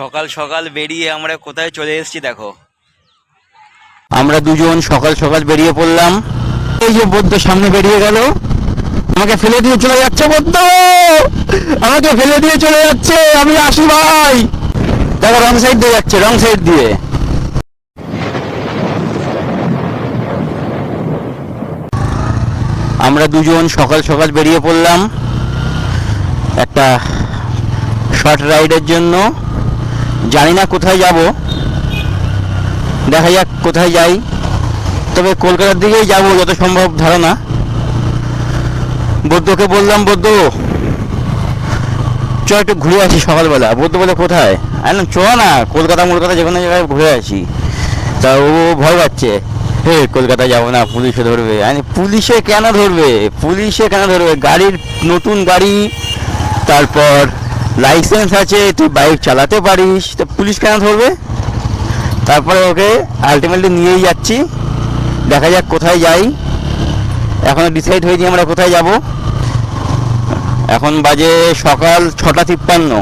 সকাল সকাল বেরিয়ে আমরা কোথায় চলে এসেছি দেখো। আমরা দুজন সকাল সকাল বেরিয়ে পড়লাম। এই যে বদ্য সামনে বেরিয়ে গেল, আমাকে ফেলে দিয়ে চলে যাচ্ছে। বদ্য আমাকে ফেলে দিয়ে চলে যাচ্ছে, আমি আসি ভাই। দেখো রং সাইড দিয়ে যাচ্ছে, রং সাইড দিয়ে। আমরা দুজন সকাল সকাল বেরিয়ে পড়লাম একটা শর্ট রাইডের জন্য। জানি না কোথায় যাব, দেখা যাক কোথায় যাই। তবে কলকাতার দিকেই যাব যত সম্ভব ধারণা। বৌদ্ধকে বললাম, বৌদ্ধ চ একটু ঘুরে আসি সকালবেলা। বৌদ্ধ বলে কোথায়? আমি চ না, কলকাতা যে কোনো জায়গায় ঘুরে আসি। তা ও ভয় পাচ্ছে, হে কলকাতা যাবো না, পুলিশে ধরবে। আমি পুলিশে কেন ধরবে? পুলিশে কেন ধরবে? গাড়ির নতুন গাড়ি, তারপর লাইসেন্স আছে, তুই বাইক চালাতে পারিস, তো পুলিশ কেন ধরবে? তারপরে ওকে আলটিমেটলি নিয়েই যাচ্ছি, দেখা যাক কোথায় যাই। এখনো ডিসাইড হয়নি আমরা কোথায় যাব। এখন বাজে সকাল 6:53।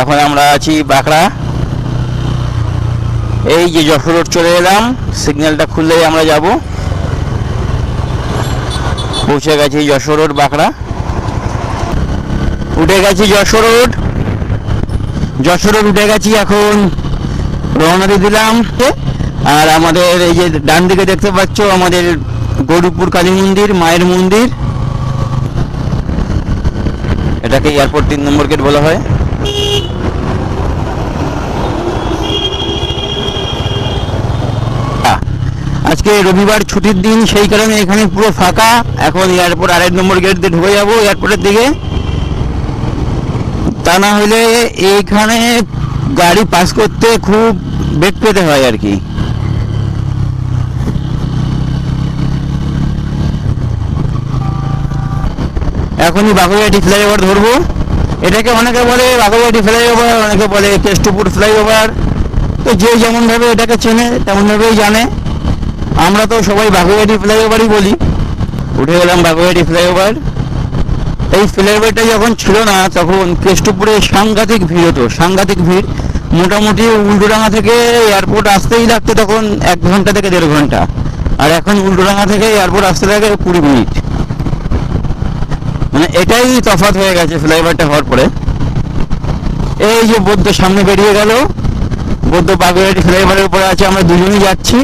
এখন আমরা আছি বাঁকড়া। এই যে যশোর রোড চলে এলাম, সিগন্যালটা খুললেই আমরা যাব। পৌঁছে গেছি যশোর রোড বাঁকড়া, উঠে গেছি যশোর রোড। উঠে গেছি, এখন রওনা দিয়ে দিলাম। আর আমাদের এই যে ডান দিকে দেখতে পাচ্ছ আমাদের গৌরীপুর কালী মন্দির, মায়ের মন্দির। এটাকে এয়ারপোর্ট 3 নম্বর গেট বলা হয়। আজকে রবিবার ছুটির দিন, সেই কারণে এখানে পুরো ফাঁকা। এখন এয়ারপোর্ট 2 নম্বর গেট দিয়ে ঢুকে যাবো এয়ারপোর্টের দিকে। তা না হলে এইখানে গাড়ি পাস করতে খুব বেগ পেতে হয় আর কি। এখনই বাগুইআটি ফ্লাইওভার ধরবো। এটাকে অনেকে বলে বাগুইআটি ফ্লাইওভার, অনেকে বলে কেষ্টপুর ফ্লাইওভার। তো যে যেমনভাবে এটাকে চেনে তেমনভাবেই জানে। আমরা তো সবাই বাগুইআটি ফ্লাইওভারই বলি। উঠে গেলাম বাগুইআটি ফ্লাইওভার। এই ফ্লাইওভারটা যখন ছিল না তখন কেষ্টপুরে সাংঘাতিক ভিড় হতো, সাংঘাতিক ভিড়। মোটামুটি উল্টোডাঙ্গা থেকে এয়ারপোর্ট আসতেই লাগতো তখন 1 ঘন্টা থেকে 1.5 ঘন্টা। আর এখন উল্টোডাঙ্গা থেকে এয়ারপোর্ট আসতে লাগে 20 মিনিট। মানে এটাই তফাৎ হয়ে গেছে ফ্লাইওভারটা হওয়ার পরে। এই যে বৌদ্ধ সামনে বেরিয়ে গেল, বৌদ্ধ বাগুইআটি ফ্লাইওভারের উপরে আছে। আমরা দুজনেই যাচ্ছি,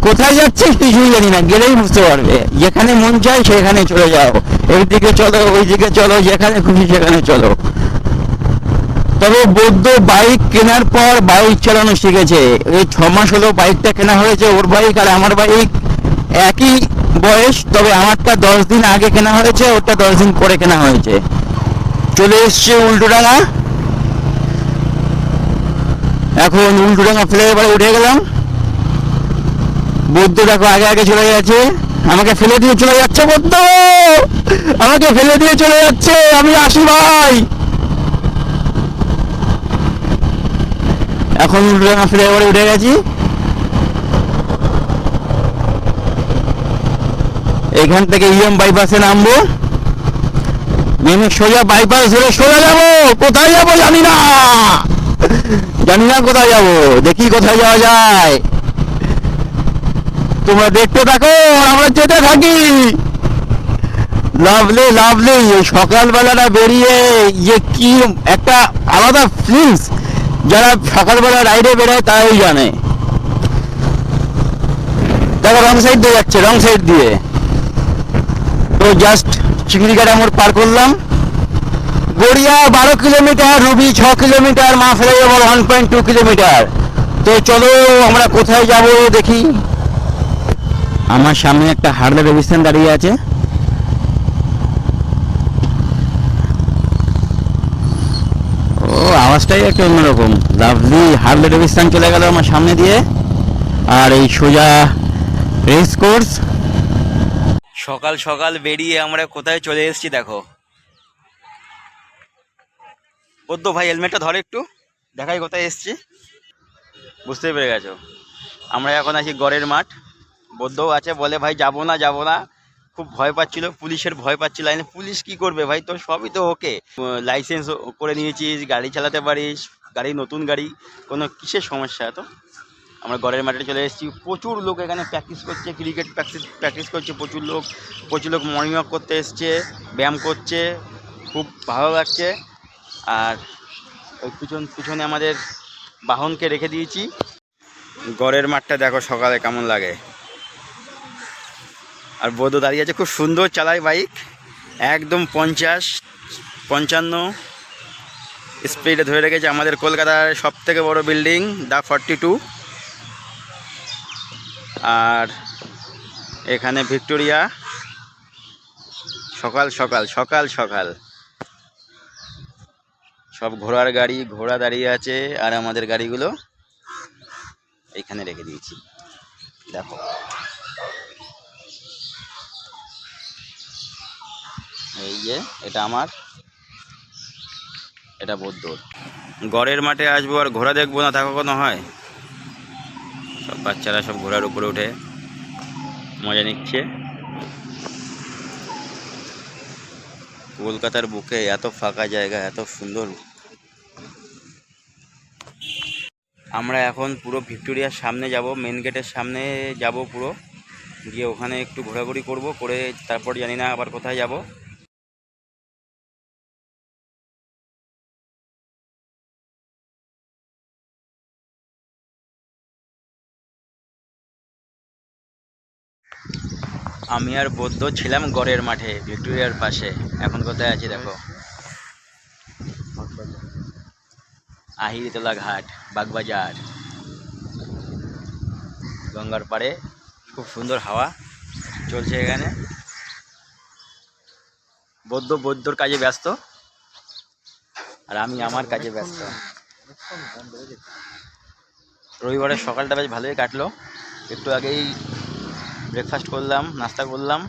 কোথায় যাচ্ছি কিছুই জানি না, গেলেই বুঝতে পারবে। যেখানে মন চায় সেখানে চলে যাও, এইদিকে চলো ওইদিকে চলো, যেখানে খুশি সেখানে চলো। তবে বৌদ্ধ বাইক কেনার পর বাইক চালানো শিখেছে। এই 6 মাস হলো বাইকটা কেনা হয়েছে। ওর বাইক আর আমার বাইক একই বয়স, তবে আমারটা 10 দিন আগে কেনা হয়েছে, ওরটা 10 দিন পরে কেনা হয়েছে। চলে এসছে উল্টোডাঙ্গা। এখন উল্টোডাঙ্গা ফ্লাইওভারে উঠে গেলাম। বৌদ্ধ দেখো আগে আগে চলে গেছে, আমাকে ফেলে দিয়ে চলে যাচ্ছে। বৌদ্ধ আমাকে ফেলে দিয়ে চলে যাচ্ছে, আমি আসি ভাই। এখন উল্টোডাঙ্গা ফ্লাইওভারে উঠে গেছি। এখান থেকে ইএম বাইপাসে নামবো, নেমে সোজা বাইপাস ধরে সোজা যাবো। কোথায় যাবো জানি না, কোথায় যাবো। দেখি কোথায় যাওয়া যায়। তোমরা দেখতে থাকো, আমরা যেতে থাকি। Lovely lovely. সকালবেলাটা বেরিয়ে যে কি একটা আলাদা ফিলিংস, যারা সকালবেলা রাইডে বেরোয় তারাই জানে। দেখো রং সাইড দিয়ে যাচ্ছে, রং সাইড দিয়ে। তো জাস্ট চিংড়িঘাটা মোড় পার করলাম। গড়িয়া 12 কিলোমিটার, রুবি 6 কিলোমিটার, মা ফ্লাইওভার 1.2 কিলোমিটার। তো চলো আমরা কোথায় যাব দেখি। আমার সামনে একটা হার্লে ডেভিডসন দাঁড়িয়ে আছে। ও আওয়াজটাই একটা অন্যরকম। লাভলি হার্লে ডেভিডসন চলে গেল আমার সামনে দিয়ে। আর এই সোজা রেস কোর্স। সকাল সকাল বেরিয়ে আমরা কোথায় চলে এসেছি দেখো। বৌদ্ধ ভাই হেলমেটটা ধরে একটু দেখাই কোথায় এসেছি। বুঝতেই পেরে গেছো, আমরা এখন আছি গড়ের মাঠ। বৌদ্ধও আছে, বলে ভাই যাবো না। খুব ভয় পাচ্ছিল, পুলিশের ভয় পাচ্ছিল। পুলিশ কি করবে ভাই, তোর সবই তো ওকে, লাইসেন্স করে নিয়েছিস, গাড়ি চালাতে পারিস, গাড়ি নতুন গাড়ি, কোনো কিসের সমস্যা? তো আমরা গড়ের মাঠে চলে এসেছি, প্রচুর লোক এখানে প্র্যাকটিস করছে, ক্রিকেট প্র্যাকটিস করছে, প্রচুর লোক মর্নিং ওয়াক করতে এসছে, ব্যায়াম করছে, খুব ভালো লাগছে। আর ওই পিছনে আমাদের বাহনকে রেখে দিয়েছি। গড়ের মাঠটা দেখো সকালে কেমন লাগে। আর বৌদ্ধ দাঁড়িয়ে আছে, খুব সুন্দর চালায় বাইক, একদম 50-55 স্পিডে ধরে রেখেছে। আমাদের কলকাতার সব থেকে বড় বিল্ডিং দ্য 42। আর এখানে ভিক্টোরিয়া, সকাল সকাল সব ঘোড়ার গাড়ি, ঘোড়া দাঁড়িয়ে আছে। আর আমাদের গাড়িগুলো এইখানে রেখে দিয়েছি, দেখো। এই যে এটা আমার, এটা বৌদ্ধর। গড়ের মাঠে আসবো আর ঘোড়া দেখবো না, তা কখনো হয়? সব বাচ্চারা সব ঘোড়ার উপরে উঠে মজা নিচ্ছে। কলকাতার বুকে এত ফাঁকা জায়গা, এত সুন্দর। আমরা এখন পুরো ভিক্টোরিয়ার সামনে যাব, মেন গেটের সামনে যাব পুরো, গিয়ে ওখানে একটু ঘোরাঘুরি করব, করে তারপর জানি না আবার কোথায় যাব। আমি আর বৌদ্ধ ছিলাম গড়ের মাঠে ভিক্টোরিয়ার পাশে, এখন কোথায় আছি দেখো, আহিরিতলা ঘাট, বাগবাজার, গঙ্গার পাড়ে। খুব সুন্দর হাওয়া চলছে এখানে। বৌদ্ধর কাজে ব্যস্ত, আর আমি আমার কাজে ব্যস্ত। রবিবারের সকালটা বেশ ভালোই কাটলো, একটু আগেই ব্রেকফাস্ট করলাম, নাস্তা করলাম।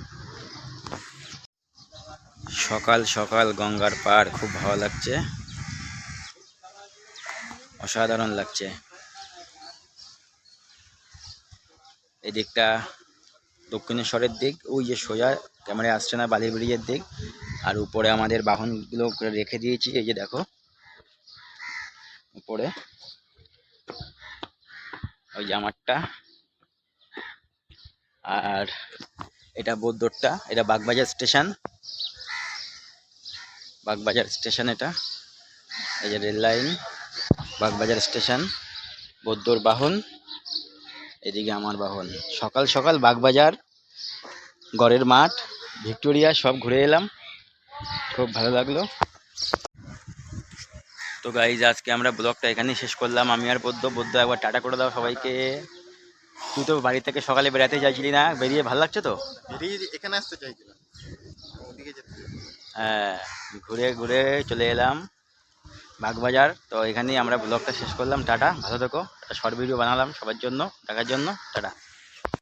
সকাল সকাল গঙ্গার পাড়, খুব ভালো লাগছে, অসাধারণ লাগছে। এই দিকটা দক্ষিণেশ্বরের দিক, ওই যে সোজা ক্যামেরায় আসছে না, বালি ব্রিজের দিক। আর উপরে আমাদের বাহনগুলো রেখে দিয়েছি, এই যে দেখো উপরে ওই যে আমারটা। আর এটা বৌদ্ধরটা, এটা বাগবাজার স্টেশন, এটা। এই যে রেল লাইন, বাগবাজার স্টেশন, বৌদ্ধর বাহন, এদিকে আমার বাহন। সকাল সকাল বাগবাজার, গড়ের মাঠ, ভিক্টোরিয়া সব ঘুরে এলাম, খুব ভালো লাগলো। তো গাইজ, আজকে আমরা ব্লগটা এখানেই শেষ করলাম। আমি আর বৌদ্ধ একবার টাটা করে দাও সবাইকে। তুই তো বাড়ি থেকে সকালে বেড়াতে চাইছিলি না, বেরিয়ে ভালো লাগছে তো? এখানে আসতে চাইছিলাম, হ্যাঁ, ঘুরে ঘুরে চলে এলাম বাগবাজার। তো এখানেই আমরা ব্লগটা শেষ করলাম। টাটা, ভালো থেকো। একটা শর্ট ভিডিও বানালাম সবার জন্য, দেখার জন্য। টাটা।